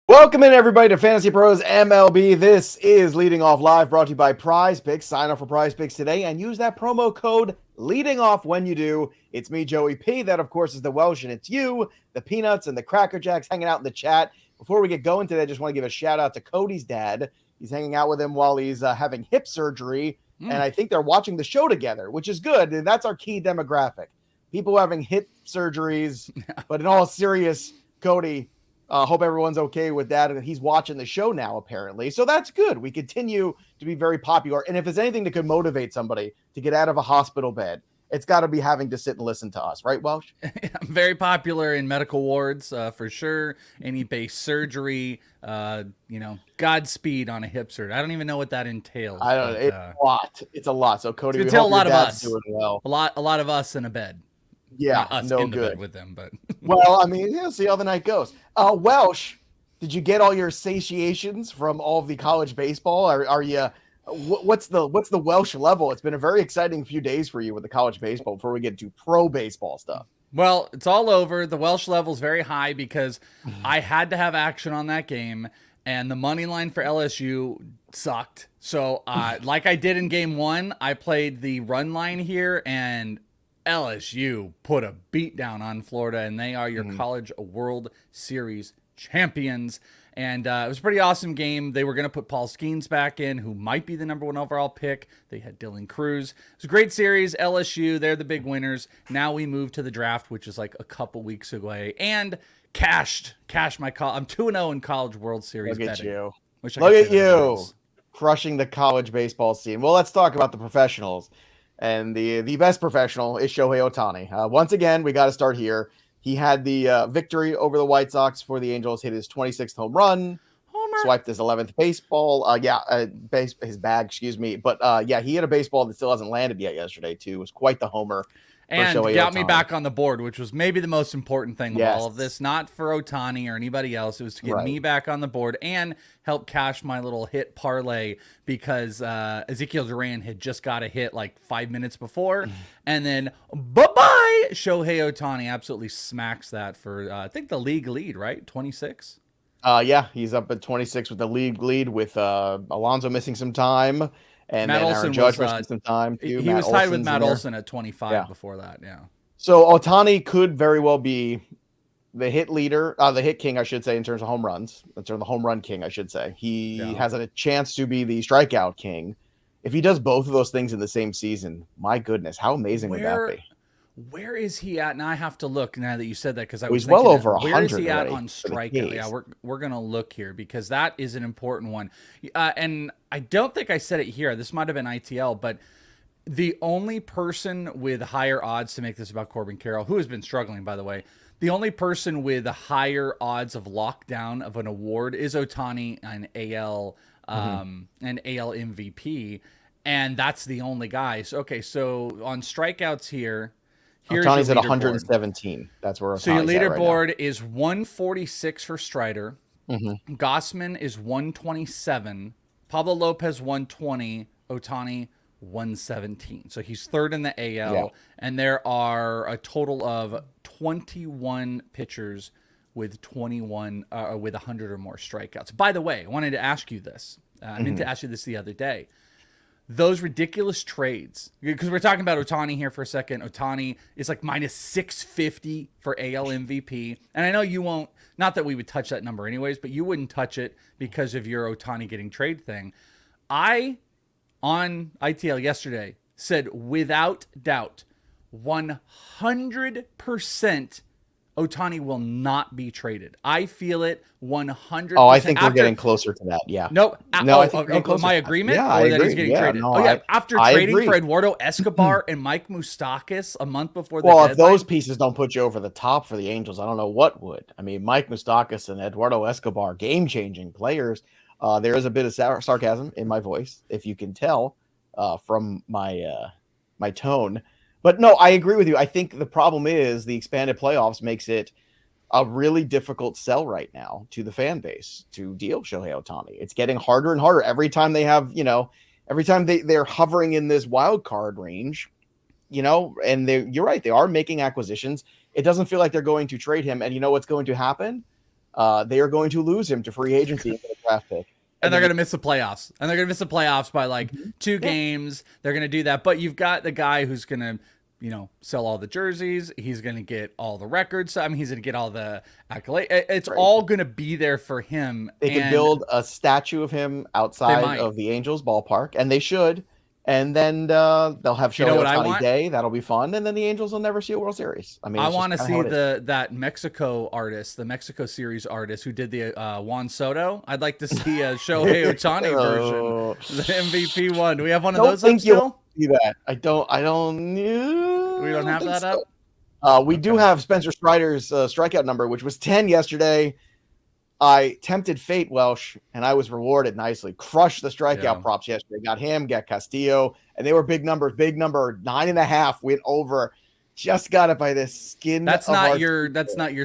Welcome in, everybody, to Fantasy Pros MLB. This is Leading Off Live, brought to you by PrizePicks. Sign up for PrizePicks today and use that promo code Leading Off when you do. It's me, Joey P. That, of course, is the Welsh, and it's you, the Peanuts and the Cracker Jacks, hanging out in the chat. Before we get going today, I just want to give a shout out to Cody's dad. He's hanging out with him while he's having hip surgery, and I think they're watching the show together, which is good. And that's our key demographic: people having hip surgeries. But in all serious, Cody, hope everyone's okay with that. And he's watching the show now, apparently. So that's good. We continue to be very popular. And if there's anything that could motivate somebody to get out of a hospital bed, it's got to be having to sit and listen to us. Right, Welsh? I'm very popular in medical wards, for sure. Any base surgery, Godspeed on a hip surgery. I don't even know what that entails. I don't know. It's a lot. It's a lot. So, Cody, we hope a lot of us doing well. A lot of us in a bed. Yeah, not us no in the good bed with them, but well, I mean, see how the night goes. Welsh, did you get all your satiations from all of the college baseball? Are you? What's the Welsh level? It's been a very exciting few days for you with the college baseball before we get to pro baseball stuff. Well, it's all over. The Welsh level is very high because I had to have action on that game, and the money line for LSU sucked. So, like I did in game one, I played the run line here, and LSU put a beat down on Florida, and they are your College World Series champions. And it was a pretty awesome game. They were going to put Paul Skeens back in, who might be the number one overall pick. They had Dylan Cruz. It was a great series. LSU, they're the big winners. Now we move to the draft, which is like a couple weeks away. And cashed my call. I'm 2-0 in College World Series betting. Look at you. Crushing the college baseball scene. Well, let's talk about the professionals. And the best professional is Shohei Ohtani. Once again, we got to start here. He had the victory over the White Sox for the Angels, hit his 26th home run, swiped his 11th baseball. His bag, excuse me. But he had a baseball that still hasn't landed yet yesterday, too. It was quite the homer. And got me back on the board, which was maybe the most important thing of all of this. Not for Ohtani or anybody else. It was to get me back on the board and help cash my little hit parlay because Ezekiel Duran had just got a hit like 5 minutes before. And then, bye-bye, Shohei Ohtani absolutely smacks that for, I think, the league lead, right? 26? He's up at 26 with the league lead with Alonso missing some time. And Matt then Olson Judge missing some time, too. He was tied with Matt Olson at 25 before that, So Ohtani could very well be the hit leader, the hit king, I should say, in terms of home runs. In terms of the home run king, I should say. He has a chance to be the strikeout king. If he does both of those things in the same season, my goodness, how amazing would that be? Where is he at? Now I have to look now that you said that because I was well over 100. Where is he at on strikeout? Yeah, we're gonna look here because that is an important one. And I don't think I said it here. This might have been ITL, but the only person with higher odds to make this about Corbin Carroll, who has been struggling, by the way, the only person with higher odds of lockdown of an award is Ohtani and AL and AL MVP, and that's the only guy. So, so on strikeouts here. Ohtani's at 117. That's where Ohtani's so your leaderboard is 146 for Strider. Gossman is 127. Pablo Lopez 120. Ohtani 117. So he's third in the AL. And there are a total of 21 pitchers with 21 with 100 or more strikeouts. By the way, I wanted to ask you this. I meant to ask you this the other day. Those ridiculous trades, because we're talking about Ohtani here for a second. Ohtani is like minus 650 for AL MVP. And I know you won't, not that we would touch that number anyways, but you wouldn't touch it because of your Ohtani getting trade thing. I, on ITL yesterday, said without doubt, 100% Ohtani will not be traded. I feel it 100%. Oh, I think we're getting closer to that. Yeah. No, I think my agreement? Yeah, I agree. That he's getting traded. No, after trading for Eduardo Escobar and Mike Moustakas a month before the deadline. If those pieces don't put you over the top for the Angels, I don't know what would. I mean, Mike Moustakas and Eduardo Escobar, game-changing players. There is a bit of sarcasm in my voice, if you can tell from my tone. But no, I agree with you. I think the problem is the expanded playoffs makes it a really difficult sell right now to the fan base to deal Shohei Ohtani. It's getting harder and harder every time they have, every time they're hovering in this wild card range, and you're right. They are making acquisitions. It doesn't feel like they're going to trade him. And you know what's going to happen? they are going to lose him to free agency in the draft pick. And they're going to miss the playoffs. And they're going to miss the playoffs by like 2 games. They're going to do that. But you've got the guy who's going to, sell all the jerseys. He's going to get all the records. I mean, he's going to get all the accolades. It's all going to be there for him. They could build a statue of him outside of the Angels ballpark, and they should. And then they'll have Shohei Ohtani Day. That'll be fun. And then the Angels will never see a World Series. I mean, I want to see that Mexico artist, the Mexico series artist who did the Juan Soto. I'd like to see a Shohei Ohtani version, the MVP one. Do we have one of those up still? See that? I don't. We don't have that up. We do have Spencer Strider's strikeout number, which was 10 yesterday. I tempted fate, Welsh, and I was rewarded nicely. Crushed the strikeout props yesterday. Got him, got Castillo, and they were big numbers. Big number, 9.5 went over. Just got it by the skin. That's not your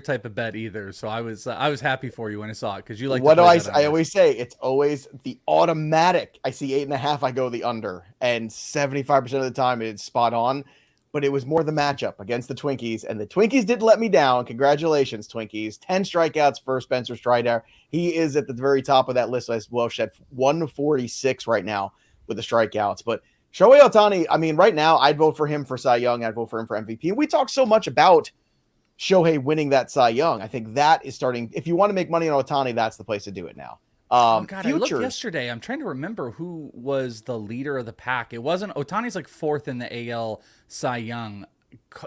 type of bet either. So I was happy for you when I saw it because you like. What do I always say? It's always the automatic. I see 8.5, I go the under, and 75% of the time it's spot on. But it was more the matchup against the Twinkies, and the Twinkies didn't let me down. Congratulations, Twinkies. 10 strikeouts for Spencer Strider. He is at the very top of that list as well. At 146 right now with the strikeouts. But Shohei Ohtani, I mean, right now, I'd vote for him for Cy Young. I'd vote for him for MVP. We talk so much about Shohei winning that Cy Young. I think that is starting. If you want to make money on Ohtani, that's the place to do it now. I looked yesterday. I'm trying to remember who was the leader of the pack. It wasn't Ohtani's like 4th in the AL Cy Young.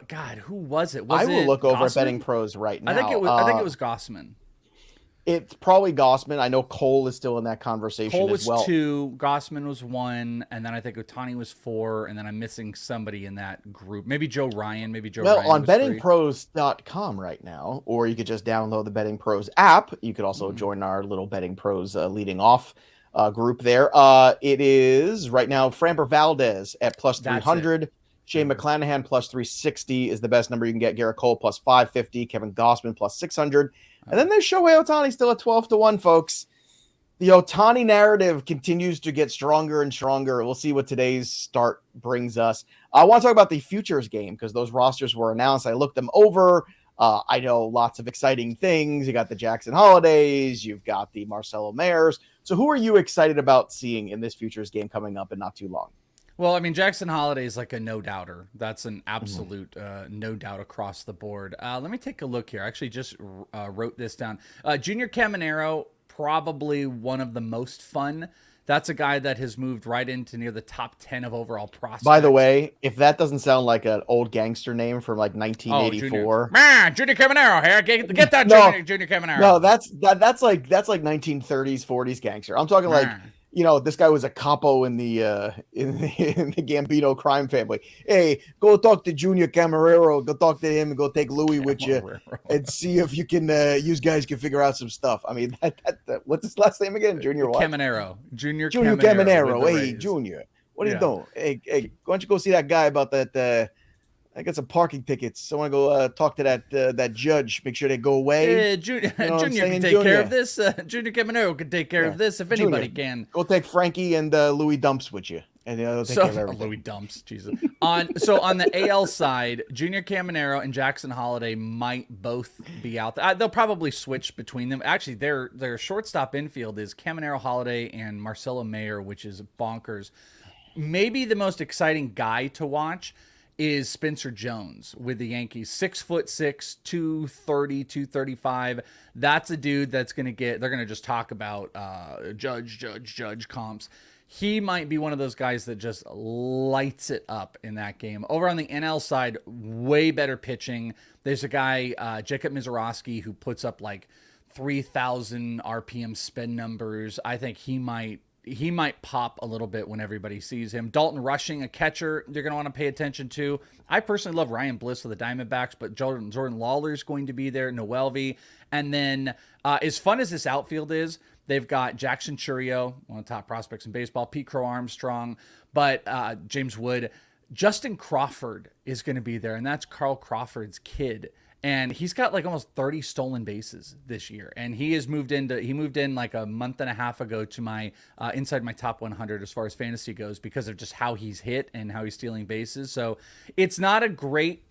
God, who was it? I will look over at Betting Pros right now. I think it was Gossman. It's probably Gossman. I know Cole is still in that conversation Cole as well. was 2, Gossman was 1, and then I think Ohtani was 4, and then I'm missing somebody in that group. Maybe Joe Ryan. Well, on bettingpros.com right now, or you could just download the Betting Pros app. You could also join our little Betting Pros leading off group there. It is right now Framber Valdez at plus 300. Shane McClanahan plus 360 is the best number you can get. Garrett Cole plus 550. Kevin Gossman plus 600. And then there's Shohei Ohtani still at 12-1, folks. The Ohtani narrative continues to get stronger and stronger. We'll see what today's start brings us. I want to talk about the futures game because those rosters were announced. I looked them over. I know lots of exciting things. You got the Jackson Holidays. You've got the Marcelo Mayers. So who are you excited about seeing in this futures game coming up in not too long? Well, I mean, Jackson Holiday is like a no-doubter. That's an absolute no doubt across the board. Let me take a look here. I actually just wrote this down. Junior Caminero, probably one of the most fun. That's a guy that has moved right into near the top 10 of overall prospects. By the way, if that doesn't sound like an old gangster name from like 1984. Junior Caminero here. Get that Junior Caminero. No, that's like 1930s, 40s gangster. I'm talking like this guy was a capo in the Gambino crime family. Hey, go talk to Junior Camarero. Go talk to him and go take Louis with you and see if you can. You guys can figure out some stuff. I mean, what's his last name again? Junior what? Caminero. Junior Caminero. Hey, Junior, what are you doing? Hey, why don't you go see that guy about that? I got some parking tickets. I want to go talk to that judge. Make sure they go away. Junior can take care of this. Junior Caminero can take care of this if anybody can. Go take Frankie and Louis Dumps with you. And they'll take care of everything. Louis Dumps, Jesus. On the AL side, Junior Caminero and Jackson Holiday might both be out there. They'll probably switch between them. Actually, their shortstop infield is Caminero, Holiday, and Marcelo Mayer, which is bonkers. Maybe the most exciting guy to watch is Spencer Jones with the Yankees. 6'6", 230, 235. That's a dude that's they're going to just talk about judge comps. He might be one of those guys that just lights it up in that game. Over on the NL side, way better pitching. There's a guy, Jacob Mizorowski, who puts up like 3,000 RPM spin numbers. I think he might pop a little bit when everybody sees him. Dalton Rushing, a catcher, they're going to want to pay attention to. I personally love Ryan Bliss with the Diamondbacks, but Jordan Lawler is going to be there, Noelvi. And then as fun as this outfield is, they've got Jackson Churio, one of the top prospects in baseball, Pete Crow Armstrong, but James Wood. Justin Crawford is going to be there, and that's Carl Crawford's kid. and he's got like almost 30 stolen bases this year. And he moved in like a month and a half ago to my inside my top 100 as far as fantasy goes because of just how he's hit and how he's stealing bases. So it's not a great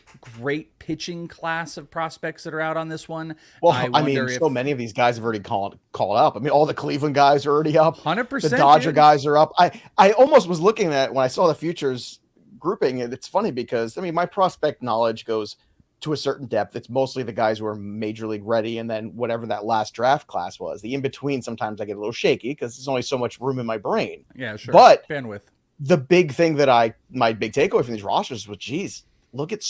pitching class of prospects that are out on this one. Well, I mean, so many of these guys have already called up. I mean, all the Cleveland guys are already up. 100%. The Dodger guys are up. I almost was looking at when I saw the futures grouping, and it's funny because, I mean, my prospect knowledge goes to a certain depth. It's mostly the guys who are major league ready, and then whatever that last draft class was. The in-between, sometimes I get a little shaky because there's only so much room in my brain. Yeah, sure. But bandwidth. The big thing that my big takeaway from these rosters was, geez, look at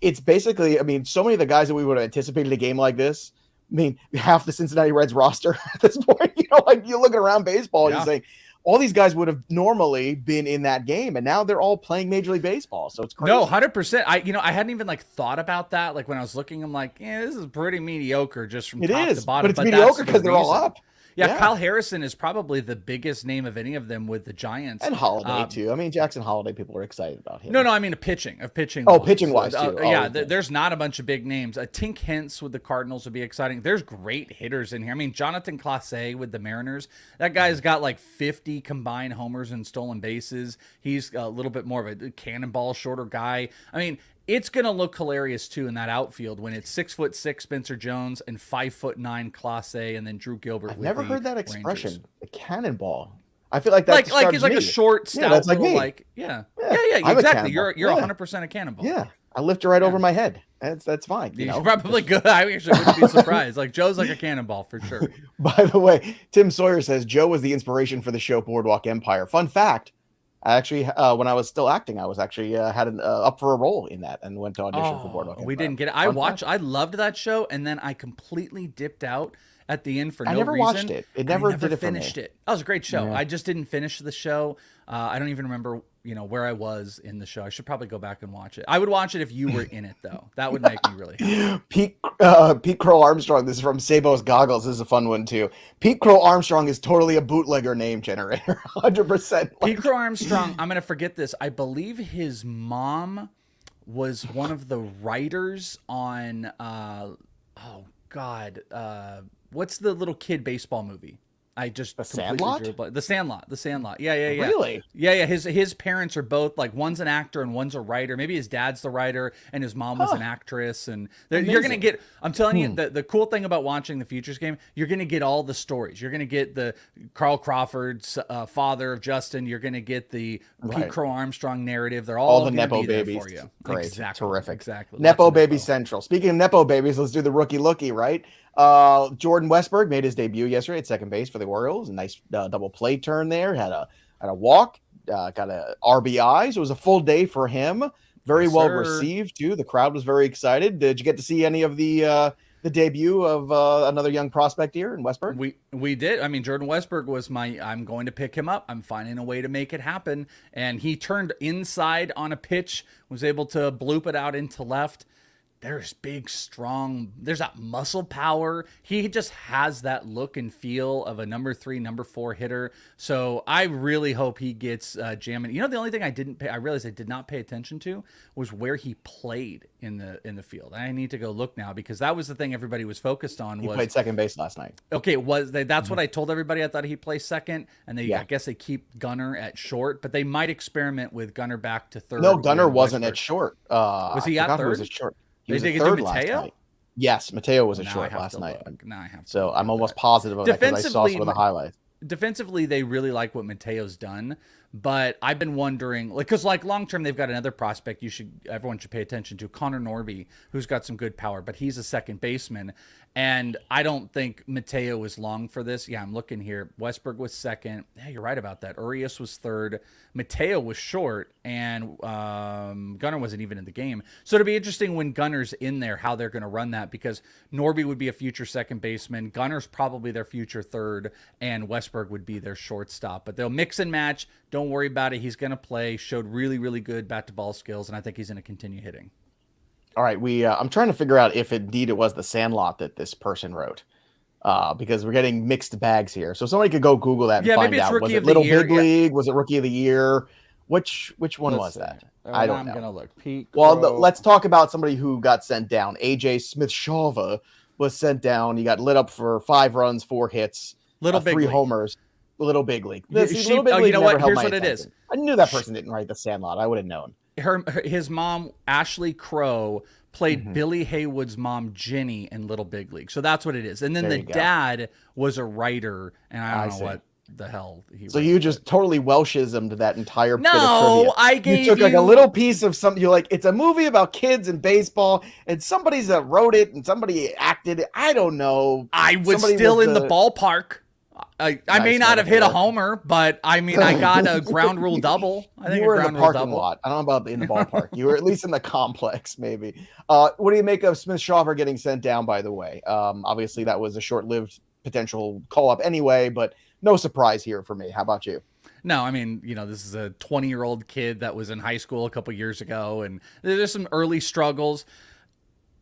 it's basically, I mean, so many of the guys that we would have anticipated a game like this. I mean, half the Cincinnati Reds roster at this point, like you're looking around baseball and you're saying, all these guys would have normally been in that game, and now they're all playing Major League Baseball. So it's crazy. No, 100%. I hadn't even like thought about that. Like when I was looking, I'm like, yeah, this is pretty mediocre just from top to bottom. But it's mediocre because they're all up. Yeah, Kyle Harrison is probably the biggest name of any of them with the Giants. And Holiday, too. I mean, Jackson Holiday, people are excited about him. No, I mean, pitching. Oh, pitching-wise, too. There's not a bunch of big names. Tink Hintz with the Cardinals would be exciting. There's great hitters in here. I mean, Jonathan Clase with the Mariners. That guy's got like 50 combined homers and stolen bases. He's a little bit more of a cannonball, shorter guy. I mean, it's going to look hilarious, too, in that outfield when it's 6'6" Spencer Jones and 5'9" Clase and then Drew Gilbert. I've never heard that expression, the cannonball. I feel like that's like it's like a short, stout that's like little, me. like, exactly. You're 100% a cannonball. Yeah, I lift it right over my head. That's fine. You're probably good. I actually wouldn't be surprised. Like Joe's like a cannonball for sure. By the way, Tim Sawyer says Joe was the inspiration for the show Boardwalk Empire. Fun fact. I actually, when I was still acting, I was actually had up for a role in that and went to audition for Boardwalk Empire. We didn't get it. I loved that show, and then I completely dipped out at the end for no reason. I never watched it. It never did it for me. Finished it. That was a great show. Yeah. I just didn't finish the show. I don't even remember, where I was in the show. I should probably go back and watch it. I would watch it if you were in it, though. That would make me really happy. Pete Crow Armstrong. This is from Sabos Goggles. This is a fun one, too. Pete Crow Armstrong is totally a bootlegger name generator. 100%. Pete Crow Armstrong, I'm going to forget this. I believe his mom was one of the writers on, what's the little kid baseball movie? I just The Sandlot? The Sandlot. Yeah. Really? Yeah. His parents are both like one's an actor and one's a writer. Maybe his dad's the writer and his mom was an actress. And you're gonna get. I'm telling you, the cool thing about watching the Futures game, you're gonna get all the stories. You're gonna get the Carl Crawford's father of Justin. You're gonna get the Pete Crow Armstrong narrative. They're all the Nepo babies for you. Great, exactly. Terrific, exactly. Nepo baby central. Speaking of Nepo babies, let's do the rookie lookie, right? Jordan Westburg made his debut yesterday at second base for the Orioles. A nice double play turn there. Had a walk, got a RBI. So it was a full day for him. Very well received too. The crowd was very excited. Did you get to see any of the debut of another young prospect here in Westburg? We did. I mean, Jordan Westburg was I'm going to pick him up. I'm finding a way to make it happen. And he turned inside on a pitch, was able to bloop it out into left. There's big, strong, there's that muscle power. He just has that look and feel of a number 3, number 4 hitter. So I really hope he gets jamming. The only thing I realized I did not pay attention to was where he played in the field. I need to go look now because that was the thing everybody was focused on. He played second base last night. Okay, that's what I told everybody. I thought he'd play second, and I guess they keep Gunnar at short, but they might experiment with Gunnar back to third. No, Gunnar wasn't at short. Was he at third? Was at short. He was a third last night. Yes, Mateo was a short last night. Now I have to so I'm almost positive of that because I saw some of the highlights. Defensively, they really like what Mateo's done, but I've been wondering, because long term, they've got another prospect everyone should pay attention to, Connor Norby, who's got some good power, but he's a second baseman, and I don't think Mateo is long for this. Yeah, I'm looking here. Westburg was second. Yeah, you're right about that. Urias was third. Mateo was short, and Gunnar wasn't even in the game. So it'll be interesting when Gunner's in there, how they're going to run that, because Norby would be a future second baseman. Gunner's probably their future third, and Westburg would be their shortstop. But they'll mix and match. Don't worry about it. He's going to play. Showed really, really good bat-to-ball skills, and I think he's going to continue hitting. All right, I'm trying to figure out if indeed it was the Sandlot that this person wrote. Because we're getting mixed bags here. So somebody could go Google that and find out. Was it Little Big League? Was it Rookie of the Year? Which one was that? I don't know. I'm gonna look. Pete Well, Crow. let's talk about somebody who got sent down. AJ Smith-Shawver was sent down. He got lit up for 5 runs, 4 hits, Little Big 3 League. homers. Little Big League. You know never what? held Here's my what it is. attention. I knew that person didn't write The Sandlot. I would have known. His mom, Ashley Crow, played Billy Haywood's mom, Jenny, in Little Big League. So that's what it is. And then the dad was a writer, and I don't know what the hell he wrote. So you just totally Welshismed that entire bit of No, trivia. You took like a little piece of something. You're like, it's a movie about kids and baseball, and somebody's that wrote it, and somebody acted it. I don't know. I was still in the ballpark. I may not have hit a homer, but I mean, I got a ground rule double. I think you were in the parking lot. I don't know about in the ballpark. You were at least in the complex, maybe. What do you make of Smith-Shawver getting sent down, by the way? Obviously, that was a short-lived potential call-up anyway, but no surprise here for me. How about you? No, I mean, this is a 20-year-old kid that was in high school a couple years ago, and there's some early struggles.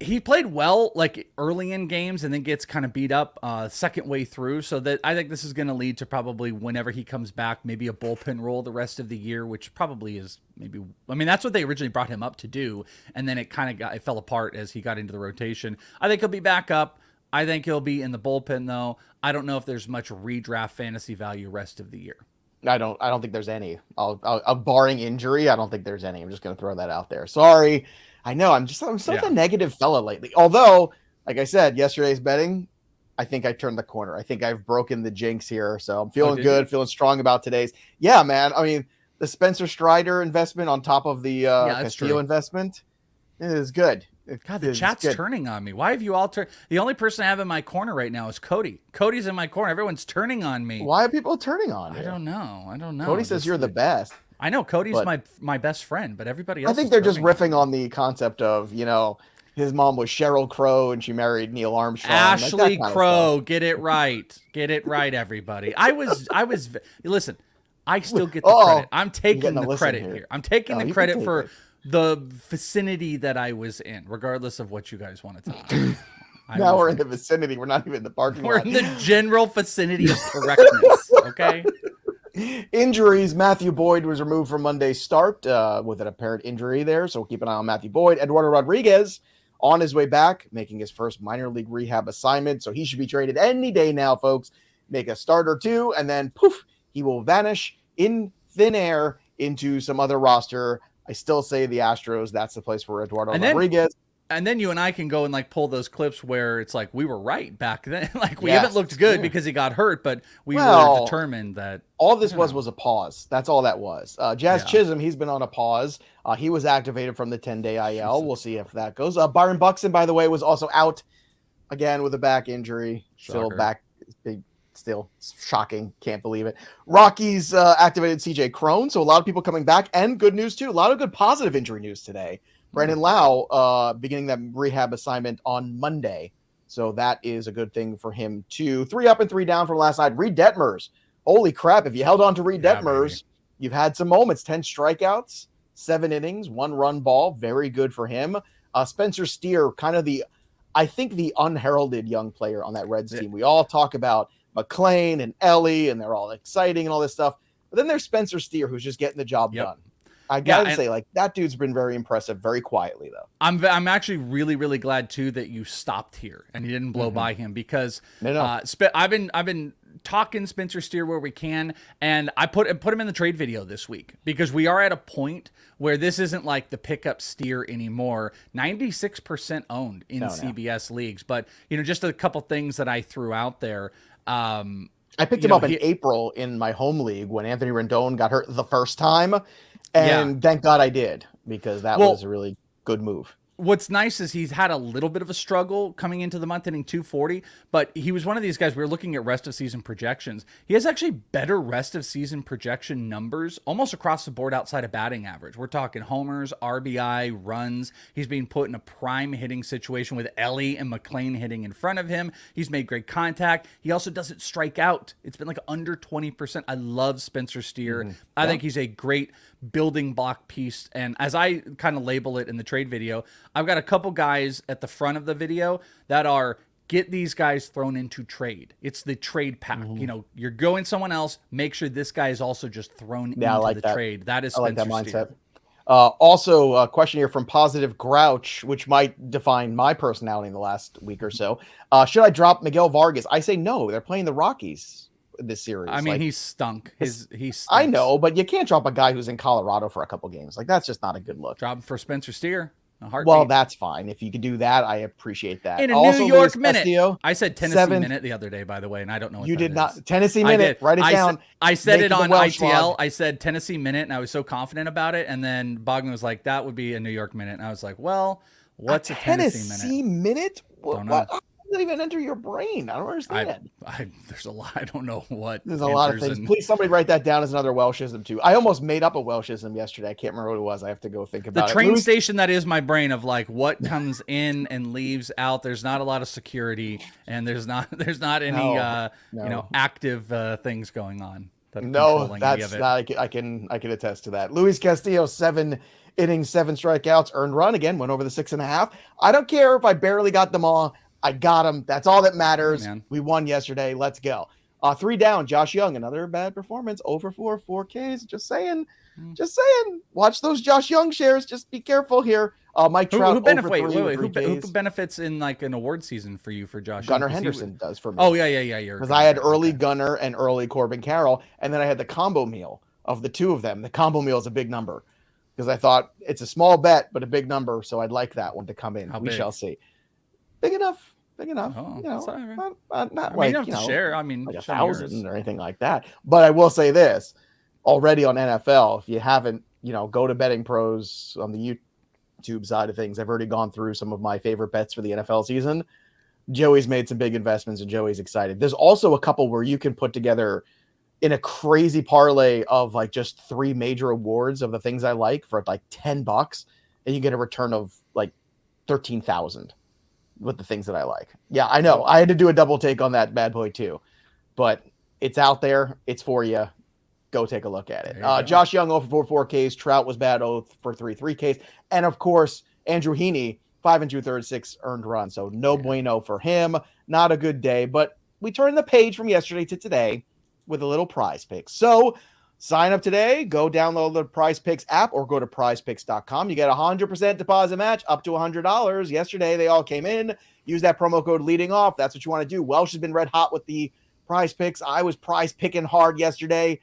He played well, like early in games, and then gets kind of beat up second way through. So that I think this is going to lead to probably whenever he comes back, maybe a bullpen role the rest of the year, which probably is maybe. I mean, that's what they originally brought him up to do, and then it fell apart as he got into the rotation. I think he'll be back up. I think he'll be in the bullpen though. I don't know if there's much redraft fantasy value rest of the year. I don't think there's any. Barring injury, I don't think there's any. I'm just going to throw that out there. Sorry. I know I'm such a negative fella lately. Although, like I said, yesterday's betting, I think I turned the corner. I think I've broken the jinx here. So I'm feeling good, feeling strong about today's. Yeah, man. I mean, the Spencer Strider investment on top of the Castillo investment is good. God, the chat's turning on me. Why have you all turned? The only person I have in my corner right now is Cody. Cody's in my corner. Everyone's turning on me. Why are people turning on you? I don't know. Cody says you're the best. I know Cody's my best friend, but everybody else. I think they're just riffing on the concept of, his mom was Sheryl Crow and she married Neil Armstrong. Ashley Crow, get it right. Get it right, everybody. Listen, I still get the credit. I'm taking the credit here. I'm taking the credit for the vicinity that I was in, regardless of what you guys want to talk about. Now we're in the vicinity. We're not even in the parking lot. We're in the general vicinity of correctness, okay? Injuries. Matthew Boyd was removed from Monday's start with an apparent injury there, so we'll keep an eye on Matthew Boyd. Eduardo Rodriguez on his way back, making his first minor league rehab assignment, so he should be traded any day now, folks. Make a start or two, and then poof, he will vanish in thin air into some other roster. I still say the Astros, that's the place for Eduardo Rodriguez. And then you and I can go and pull those clips where it's like we were right back then. We haven't looked good because he got hurt, but we were determined that all this was a pause. That's all that was. Jazz Chisholm, he's been on a pause. He was activated from the 10-day IL. We'll see if that goes. Byron Buxton, by the way, was also out again with a back injury. Still shocking. Can't believe it. Rockies activated CJ Cron, so a lot of people coming back, and good news too. A lot of good positive injury news today. Brandon Lau beginning that rehab assignment on Monday. So that is a good thing for him too. 3 up and 3 down from last night. Reed Detmers. Holy crap. If you held on to Reed Detmers, you've had some moments. 10 strikeouts, 7 innings, 1 run ball. Very good for him. Spencer Steer, kind of the unheralded young player on that Reds team. We all talk about McClain and Ellie, and they're all exciting and all this stuff. But then there's Spencer Steer, who's just getting the job done. I gotta say, that dude's been very impressive, very quietly though. I'm actually really, really glad too that you stopped here and you didn't blow by him because I've been talking Spencer Steer where we can, and I put him in the trade video this week because we are at a point where this isn't like the pickup Steer anymore. 96% owned in CBS leagues, but just a couple things that I threw out there. I picked him up in April in my home league when Anthony Rendon got hurt the first time. And thank God I did, because that was a really good move. What's nice is he's had a little bit of a struggle coming into the month, hitting 240, but he was one of these guys. We were looking at rest of season projections. He has actually better rest of season projection numbers almost across the board outside of batting average. We're talking homers, RBI, runs. He's being put in a prime hitting situation with Ellie and McClain hitting in front of him. He's made great contact. He also doesn't strike out. It's been like under 20%. I love Spencer Steer. I think he's a great building block piece. And as I kind of label it in the trade video, I've got a couple guys at the front of the video that are get these guys thrown into trade. It's the trade pack. You're going someone else. Make sure this guy is also just thrown into the trade. That is Spencer I like that mindset. Steer. Also, a question here from Positive Grouch, which might define my personality in the last week or so. Should I drop Miguel Vargas? I say no. They're playing the Rockies this series. I mean, he's stunk. I know, but you can't drop a guy who's in Colorado for a couple games. Like, that's just not a good look. Drop him for Spencer Steer. Well, that's fine. If you could do that, I appreciate that. In a also, New York minute. Castillo, I said Tennessee minute the other day, by the way, and I don't know what you did is. Not. Tennessee minute. Write it down. I said it on ITL. I said Tennessee minute, and I was so confident about it. And then Bogman was like, that would be a New York minute. And I was like, well, what's a Tennessee minute? Don't know. Doesn't even enter your brain. I don't understand. There's a lot. I don't know what. There's a lot of things. Please, somebody write that down as another Welshism too. I almost made up a Welshism yesterday. I can't remember what it was. I have to go think about the train station. That is my brain of like what comes in and leaves out. There's not a lot of security, and there's not any active things going on. No, that's not. I can attest to that. Luis Castillo, 7 innings, 7 strikeouts, earned run again. Went over the 6.5. I don't care if I barely got them all. I got him. That's all that matters. We won yesterday. Let's go. 3 down. Josh Young, another bad performance. Over 4Ks. Just saying. Watch those Josh Young shares. Just be careful here. Mike Trout. Who benefits in like an award season for you for Josh Gunnar Henderson does for me. Oh yeah. Because I had early Gunnar and early Corbin Carroll, and then I had the combo meal of the two of them. The combo meal is a big number because I thought it's a small bet but a big number, so I'd like that one to come in. We shall see. Big enough. Oh, not like share. I mean, like 1,000 or anything like that. But I will say this already on NFL. If you haven't, go to Betting Pros on the YouTube side of things. I've already gone through some of my favorite bets for the NFL season. Joey's made some big investments, and Joey's excited. There's also a couple where you can put together in a crazy parlay of like just 3 major awards of the things I like for like $10, and you get a return of like 13,000. With the things that I like. Yeah, I know. I had to do a double take on that bad boy too, but it's out there. It's for you. Go take a look at it. Josh Young 0 for 4Ks. Trout was bad 0 for 3Ks. And of course, Andrew Heaney 5 2/3, 6 earned runs. So no bueno for him. Not a good day, but we turned the page from yesterday to today with a little prize pick. So sign up today, go download the PrizePicks app or go to prizepicks.com. You get 100% deposit match up to $100. Yesterday, they all came in. Use that promo code leading off. That's what you want to do. Welsh has been red hot with the prize picks. I was prize picking hard yesterday.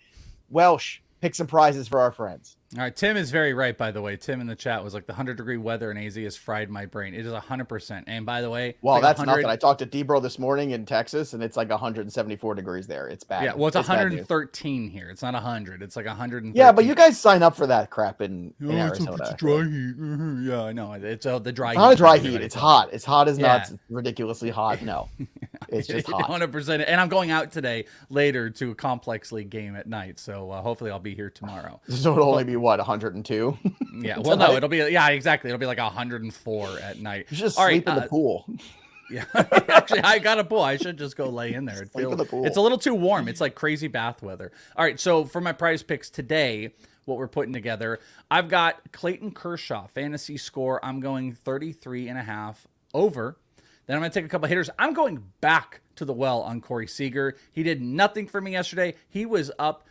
Welsh, pick some prizes for our friends. All right, Tim is very right, by the way. Tim in the chat was like, the 100-degree weather in AZ has fried my brain. It is 100%. And by the way, well, that's nothing. I talked to Debro this morning in Texas, and it's like 174 degrees there. It's bad. Yeah, well, it's 113 here. It's not 100. It's like 113. Yeah, but you guys sign up for that crap in Arizona. It's dry heat. Yeah, I know. It's the dry heat. It's not a dry heat. It's hot. It's hot as nuts. It's ridiculously hot. No, it's just hot. 100%. And I'm going out today later to a complex league game at night. So hopefully I'll be here tomorrow. So it'll only be, what, 102? Yeah, well, no, it'll be, exactly. It'll be like 104 at night. You just sleep in the pool. Yeah, actually, I got a pool. I should just go lay in there. It's a little too warm. It's like crazy bath weather. All right, so for my prize picks today, what we're putting together, I've got Clayton Kershaw, fantasy score. I'm going 33.5 over. Then I'm going to take a couple of hitters. I'm going back to the well on Corey Seager. He did nothing for me yesterday. He was up.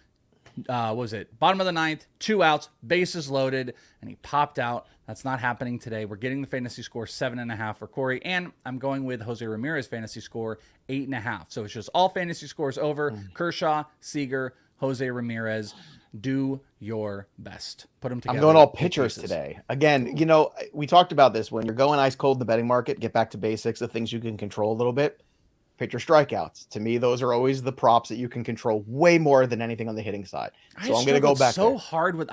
Bottom of the 9th, 2 outs, bases loaded, and he popped out. That's not happening today. We're getting the fantasy score 7.5 for Corey, and I'm going with Jose Ramirez fantasy score 8.5. So it's just all fantasy scores over. Kershaw, Seager, Jose Ramirez. Do your best. Put them together. I'm going all pitchers today. Again, we talked about this. When you're going ice cold in the betting market, get back to basics, the things you can control a little bit. Pitcher strikeouts. To me, those are always the props that you can control way more than anything on the hitting side. So I'm going to go back so hard with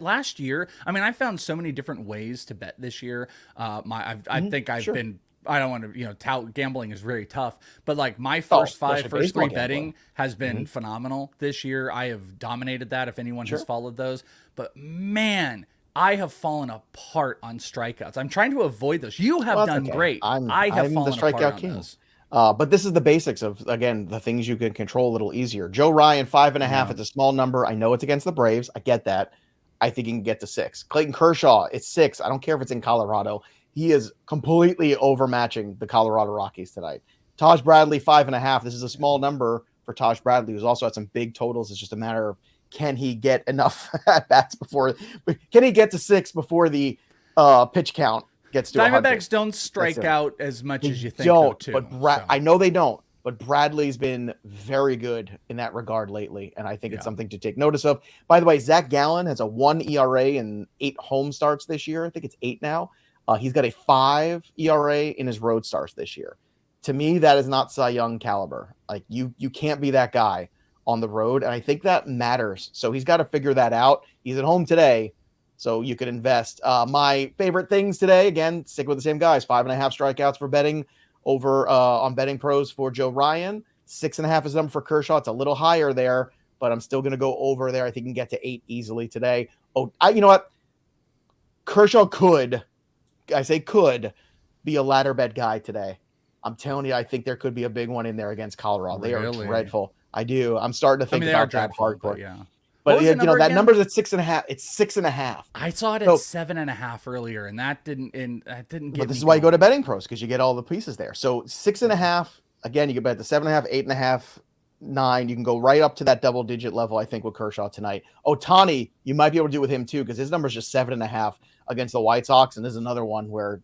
last year. I mean, I found so many different ways to bet this year. I think I've been. I don't want to, tout gambling is very tough, but like my first 3 betting has been phenomenal this year. I have dominated that. If anyone has followed those, but man, I have fallen apart on strikeouts. I'm trying to avoid those. You have done great. I have fallen the strikeout apart king. On those. But this is the basics of, again, the things you can control a little easier. Joe Ryan, 5.5. It's a small number. I know it's against the Braves. I get that. I think he can get to 6. Clayton Kershaw, it's 6. I don't care if it's in Colorado. He is completely overmatching the Colorado Rockies tonight. Taj Bradley, 5.5. This is a small number for Taj Bradley, who's also had some big totals. It's just a matter of can he get enough at bats can he get to 6 before the pitch count gets to 100? Diamondbacks don't strike out as much as you think. Don't, too, but I know they don't. But Bradley's been very good in that regard lately, and I think it's something to take notice of. By the way, Zach Gallen has a 1 ERA and 8 home starts this year. I think it's 8 now. He's got a 5 ERA in his road starts this year. To me, that is not Cy Young caliber. Like you can't be that guy on the road, and I think that matters. So he's got to figure that out. He's at home today, so you could invest. My favorite things today, again, stick with the same guys. 5.5 strikeouts for betting over on Betting Pros for Joe Ryan. 6.5 is the number for Kershaw. It's a little higher there, but I'm still going to go over there. I think he can get to 8 easily today. You know what? Kershaw could be a ladder bet guy today. I'm telling you, I think there could be a big one in there against Colorado. Really? They are dreadful. I do. I'm starting to think about that hardcore. Yeah. But that number's at 6.5. It's 6.5. I saw it at 7.5 earlier, and that didn't get. But this is why you go to Betting Pros, because you get all the pieces there. So 6.5. Again, you can bet the 7.5, 8.5, 9. You can go right up to that double digit level. I think with Kershaw tonight. Ohtani, you might be able to do with him too, because his number is just 7.5 against the White Sox, and this is another one where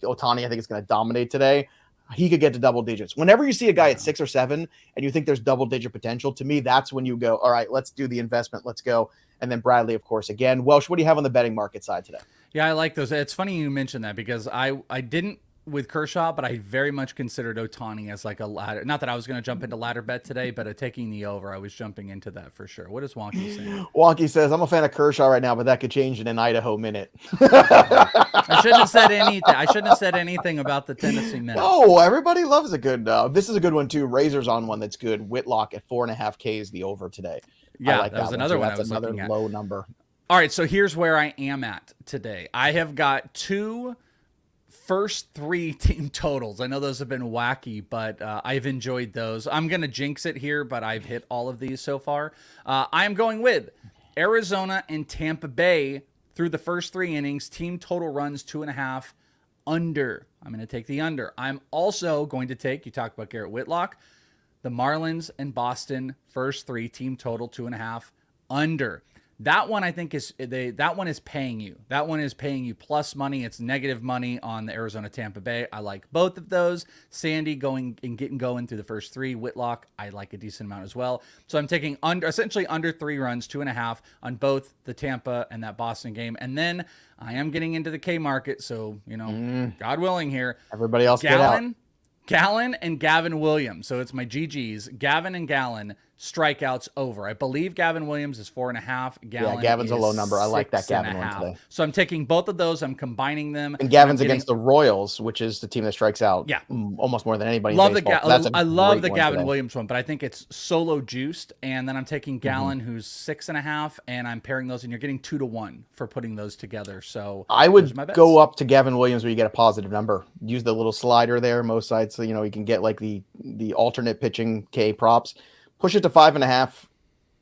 Ohtani I think is going to dominate today. He could get to double digits. Whenever you see a guy at 6 or 7 and you think there's double digit potential, to me, that's when you go, all right, let's do the investment. Let's go. And then Bradley, of course, again. Welsh, what do you have on the betting market side today? Yeah, I like those. It's funny you mentioned that because I didn't with Kershaw, but I very much considered Ohtani as like a ladder. Not that I was going to jump into ladder bet today, but taking the over, I was jumping into that for sure. What is Wonky saying? Wonky says, I'm a fan of Kershaw right now, but that could change in an Idaho minute. I shouldn't have said anything. I shouldn't have said anything about the Tennessee minute. Oh, everybody loves a good. This is a good one too. Razor's on one that's good. Whitlock at 4.5 Ks the over today. Yeah, like that was another one. That's another low number. All right, so here's where I am at today. I have got 2 first 3 team totals. I know those have been wacky, but I've enjoyed those. I'm going to jinx it here, but I've hit all of these so far. I'm going with Arizona and Tampa Bay through the first 3 innings. Team total runs 2.5 under. I'm going to take the under. I'm also going to take, you talked about Garrett Whitlock, the Marlins and Boston first 3 team total 2.5 under. That one I think that one is paying you. That one is paying you plus money. It's negative money on the Arizona Tampa Bay. I like both of those. Sandy going and getting going through the first 3. Whitlock, I like a decent amount as well. So I'm taking essentially under 3 runs, 2.5 on both the Tampa and that Boston game. And then I am getting into the K market. So, God willing here. Everybody else get out. Gallen and Gavin Williams. So it's my GGs. Gavin and Gallen strikeouts over. I believe Gavin Williams is 4.5. Gavin's a low number. I like that Gavin one today. So I'm taking both of those. I'm combining them. And Gavin's against the Royals, which is the team that strikes out almost more than anybody in baseball. I love the Gavin Williams one, but I think it's solo juiced. And then I'm taking Gallen, who's 6.5, and I'm pairing those, and you're getting 2-1 for putting those together. So I would go up to Gavin Williams where you get a positive number. Use the little slider there most sites, so you can get like the alternate pitching K props. Push it to 5.5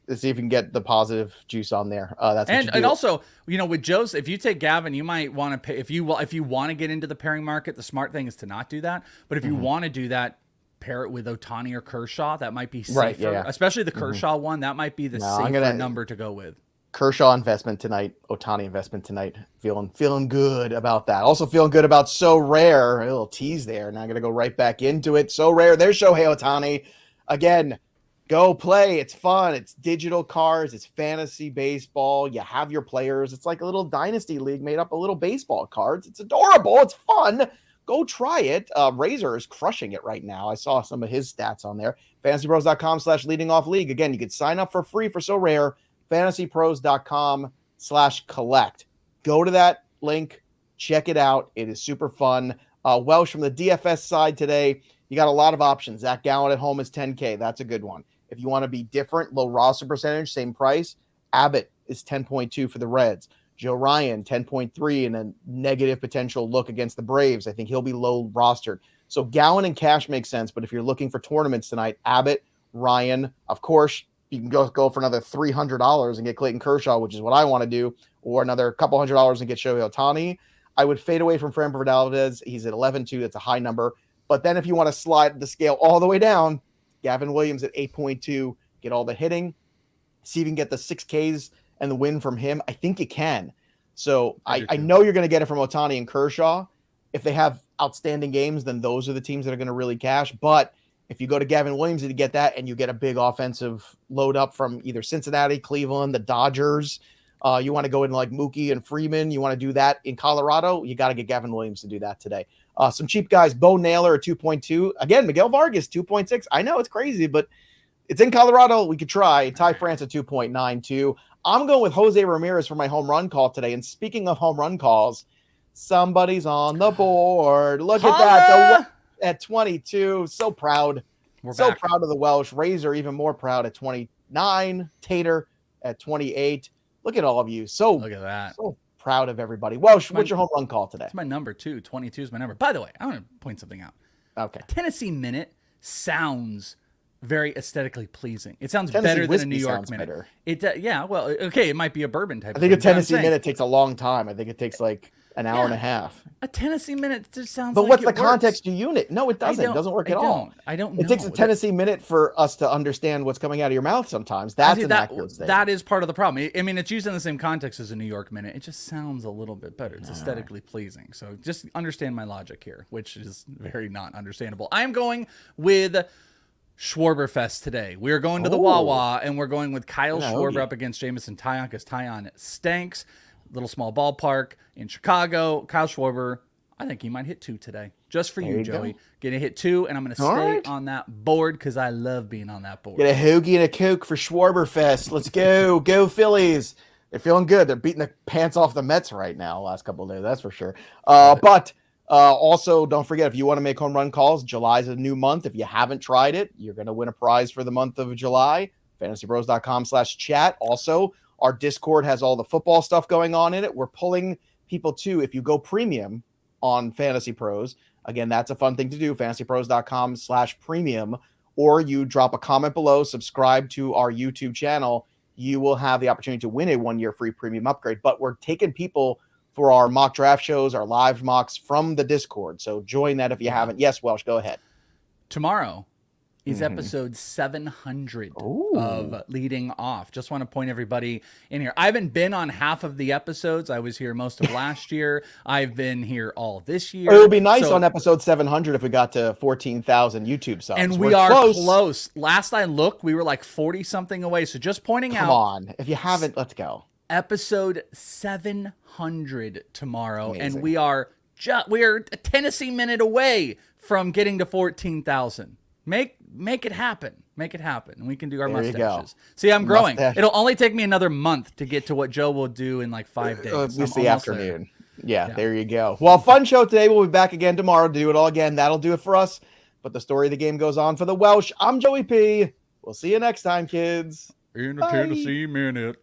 to see if you can get the positive juice on there. That's what and also, with Joe's, if you take Gavin, you might want to pay if you want to get into the pairing market. The smart thing is to not do that. But if you want to do that, pair it with Ohtani or Kershaw. That might be safer, right, yeah. Especially the Kershaw one. That might be the safer number to go with. Kershaw investment tonight, Ohtani investment tonight. Feeling good about that. Also feeling good about Sorare. A little tease there. Now I'm gonna go right back into it. Sorare. There's Shohei Ohtani again. Go play. It's fun. It's digital cards. It's fantasy baseball. You have your players. It's like a little dynasty league made up of little baseball cards. It's adorable. It's fun. Go try it. Razor is crushing it right now. I saw some of his stats on there. FantasyPros.com/leadingoffleague. Again, you can sign up for free for Sorare. FantasyPros.com/collect. Go to that link. Check it out. It is super fun. Welsh from the DFS side today, you got a lot of options. Zach Gallen at home is 10K. That's a good one. If you want to be different, low roster percentage, same price, Abbott is 10.2 for the Reds. Joe Ryan, 10.3 and a negative potential look against the Braves. I think he'll be low rostered. So Gallen and cash makes sense, but if you're looking for tournaments tonight, Abbott, Ryan, of course, you can go for another $300 and get Clayton Kershaw, which is what I want to do, or another couple $100 and get Shohei Ohtani. I would fade away from Framber Valdez. He's at 11.2. That's a high number. But then if you want to slide the scale all the way down, Gavin Williams at 8.2, get all the hitting, see if you can get the 6Ks and the win from him. I think you can. So I know you're going to get it from Ohtani and Kershaw. If they have outstanding games, then those are the teams that are going to really cash. But if you go to Gavin Williams and you get that, and you get a big offensive load up from either Cincinnati, Cleveland, the Dodgers, you want to go in like Mookie and Freeman, you want to do that in Colorado, you got to get Gavin Williams to do that today. Some cheap guys, Bo Naylor at 2.2. Again, Miguel Vargas, 2.6. I know it's crazy, but it's in Colorado. We could try. Ty France at 2.92. I'm going with Jose Ramirez for my home run call today. And speaking of home run calls, somebody's on the board. Look at that. At 22. So proud. We're so back. Proud of the Welsh. Razor even more proud at 29. Tater at 28. Look at all of you. Look at that. So proud of everybody. Welsh, what's your home run call today? That's my number too. 22 is my number. By the way, I want to point something out. Okay. Tennessee Minute sounds very aesthetically pleasing. It sounds Tennessee better than a New whiskey York sounds Minute. better. Yeah, well, okay, it might be a bourbon type. I think a thing, but I'm Tennessee saying Minute takes a long time. I think it takes like an hour and a half. A Tennessee Minute just sounds But like what's it the works. context to unit? No, it doesn't. It doesn't work at all. I don't know. It takes a Tennessee Minute for us to understand what's coming out of your mouth sometimes. That's an accurate statement. That is part of the problem. I mean, it's used in the same context as a New York Minute. It just sounds a little bit better. It's aesthetically pleasing. So just understand my logic here, which is very not understandable. I'm going with Schwarberfest today. We are going to the Wawa, and we're going with Kyle Schwarber up against Jameson Taillon because Taillon stinks. Little small ballpark in Chicago. Kyle Schwarber, I think he might hit 2 today. Just for you, Joey. Gonna hit 2, and I'm gonna stay on that board because I love being on that board. Get a hoagie and a Coke for Schwarberfest. Let's go. Go Phillies. They're feeling good. They're beating the pants off the Mets right now last couple of days, that's for sure. But also, don't forget, if you want to make home run calls, July's a new month. If you haven't tried it, you're going to win a prize for the month of July. FantasyPros.com/chat. Also, our Discord has all the football stuff going on in it. We're pulling people too. If you go premium on Fantasy Pros, again, that's a fun thing to do. FantasyPros.com/premium, or you drop a comment below, subscribe to our YouTube channel. You will have the opportunity to win a 1-year free premium upgrade. But we're taking people for our mock draft shows, our live mocks from the Discord. So join that if you haven't. Yes, Welsh, go ahead. Tomorrow is episode 700 of Leading Off. Just want to point everybody in here. I haven't been on half of the episodes. I was here most of last year. I've been here all this year. It would be nice on episode 700 if we got to 14,000 YouTube subs. And we're close. Last I looked, we were like 40-something away. So just pointing out. Come on. If you haven't, let's go. Episode 700 tomorrow. Amazing. And we are a Tennessee Minute away from getting to 14,000. Make it happen. Make it happen. And we can do our mustaches. See, I'm growing. It'll only take me another month to get to what Joe will do in like 5 days. At least the afternoon. Yeah, there you go. Well, fun show today. We'll be back again tomorrow to do it all again. That'll do it for us. But the story of the game goes on for the Welsh. I'm Joey P. We'll see you next time, kids. In a Tennessee Minute.